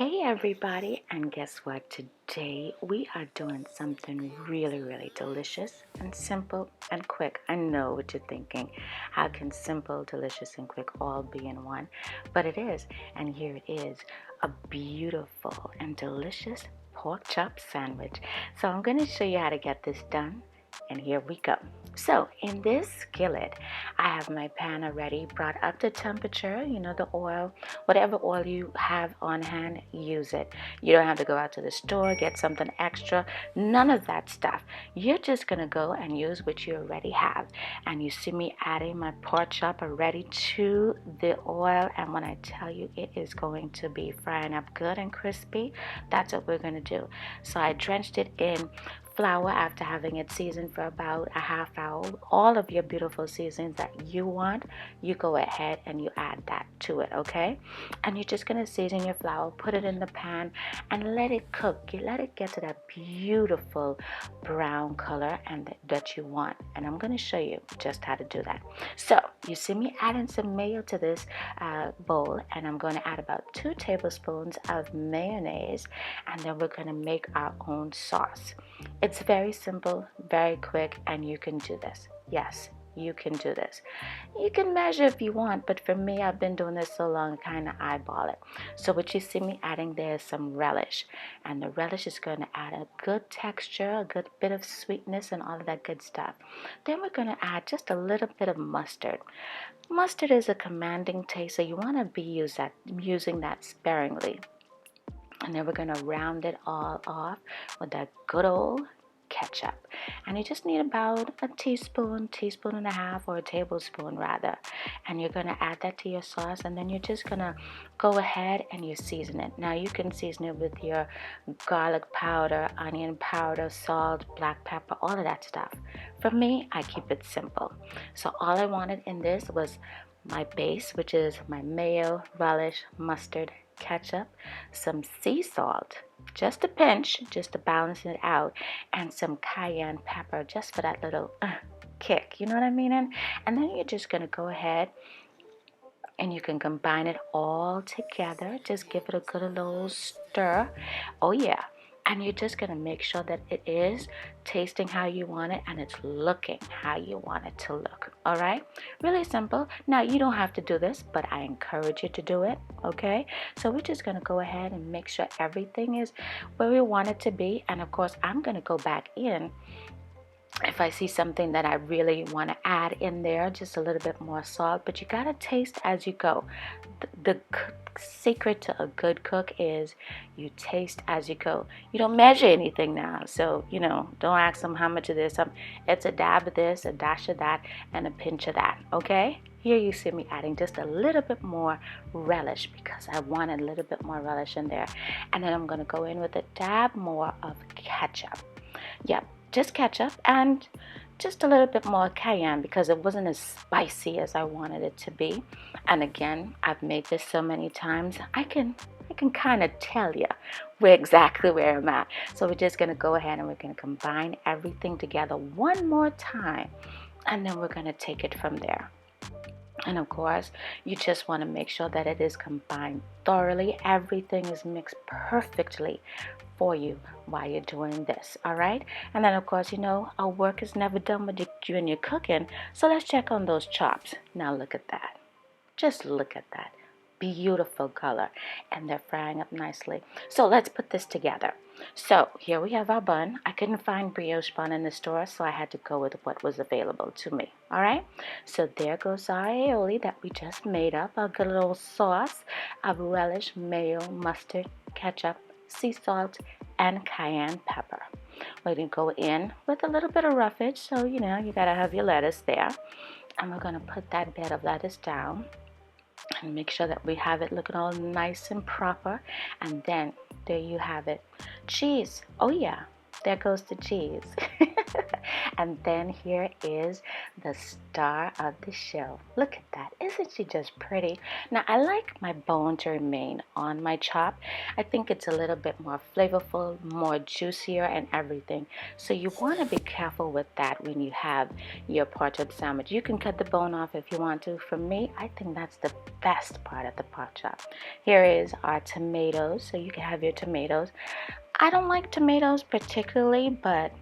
Hey everybody, and guess what? Today we are doing something really delicious and simple and quick. I know what you're thinking. How can simple, delicious, and quick all be in one? But it is, and here it is, a beautiful and delicious pork chop sandwich. So I'm going to show you how to get this done, and here we go. So in this skillet, I have my pan already brought up to temperature. You know, the oil, whatever oil you have on hand, use it. You don't have to go out to the store, get something extra, none of that stuff. You're just gonna go and use what you already have. And you see me adding my pork chop already to the oil, and when I tell you it is going to be frying up good and crispy, that's what we're gonna do. So I drenched it in flour after having it seasoned for about a half hour. All of your beautiful seasonings that you want, you go ahead and you add that to it, okay? And you're just gonna season your flour, put it in the pan, and let it cook. You let it get to that beautiful brown color and that you want. And I'm gonna show you just how to do that. So you see me adding some mayo to this bowl, and I'm going to add about 2 tablespoons of mayonnaise, and then we're going to make our own sauce. It's very simple, very quick, and you can do this. Yes, you can do this. You can measure if you want, but for me, I've been doing this so long, I kind of eyeball it. So what you see me adding there is some relish, and the relish is going to add a good texture, a good bit of sweetness, and all of that good stuff. Then we're going to add just a little bit of mustard. Mustard is a commanding taste, so you want to be using that sparingly. And then we're going to round it all off with that good old ketchup. And you just need about a teaspoon and a half, or a tablespoon rather. And you're going to add that to your sauce, and then you're just going to go ahead and you season it. Now you can season it with your garlic powder, onion powder, salt, black pepper, all of that stuff. For me, I keep it simple. So all I wanted in this was my base, which is my mayo, relish, mustard, ketchup, some sea salt, just a pinch, just to balance it out, and some cayenne pepper, just for that little kick, you know what I mean? And then you're just gonna go ahead and you can combine it all together. Just give it a good little stir. Oh yeah. And you're just going to make sure that it is tasting how you want it, and it's looking how you want it to look. All right? Really simple. Now, you don't have to do this, but I encourage you to do it. Okay? So we're just going to go ahead and make sure everything is where we want it to be. And of course, I'm going to go back in if I see something that I really want to add in there, just a little bit more salt. But you got to taste as you go. The secret to a good cook is you taste as you go. You don't measure anything now, so don't ask them how much of this. It's a dab of this, a dash of that, and a pinch of that. Okay, here you see me adding just a little bit more relish, because I wanted a little bit more relish in there. And then I'm going to go in with a dab more of ketchup. Yep, just ketchup, and just a little bit more cayenne, because it wasn't as spicy as I wanted it to be. And again, I've made this so many times, I can kind of tell you exactly where I'm at. So we're just going to go ahead and we're going to combine everything together one more time, and then we're going to take it from there. And of course, you just want to make sure that it is combined thoroughly. Everything is mixed perfectly for you while you're doing this. All right. And then of course, our work is never done with you and your cooking. So let's check on those chops. Now look at that. Just look at that. Beautiful color. And they're frying up nicely. So let's put this together. So here we have our bun. I couldn't find brioche bun in the store, so I had to go with what was available to me. All right. So there goes our aioli that we just made up. Our good little sauce of relish, mayo, mustard, ketchup, sea salt, and cayenne pepper. We're going to go in with a little bit of roughage, so you got to have your lettuce there. And we're going to put that bed of lettuce down and make sure that we have it looking all nice and proper. And then there you have it. Cheese. Oh yeah, there goes the cheese. And then here is the star of the show. Look at that. Isn't she just pretty? Now, I like my bone to remain on my chop. I think it's a little bit more flavorful, more juicier and everything. So you want to be careful with that when you have your pork chop sandwich. You can cut the bone off if you want to. For me, I think that's the best part of the pork chop. Here is our tomatoes. So you can have your tomatoes. I don't like tomatoes particularly, but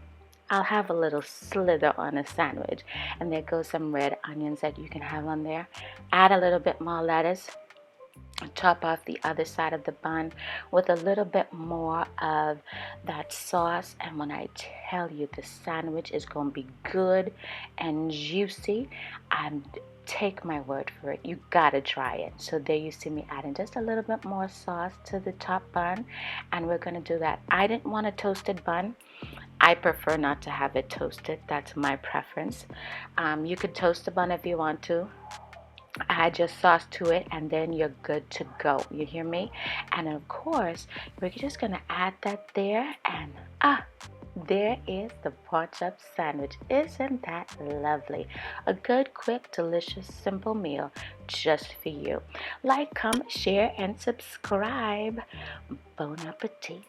I'll have a little slither on a sandwich. And there goes some red onions that you can have on there. Add a little bit more lettuce. Top off the other side of the bun with a little bit more of that sauce. And when I tell you the sandwich is going to be good and juicy, take my word for it. You gotta try it. So there you see me adding just a little bit more sauce to the top bun, and we're gonna do that. I didn't want a toasted bun. I prefer not to have it toasted. That's my preference. You could toast the bun if you want to. Add your sauce to it, and then you're good to go. You hear me? And of course, we're just gonna add that there, and there is the pork chop sandwich. Isn't that lovely? A good, quick, delicious, simple meal just for you. Like, comment, share, and subscribe. Bon appetit.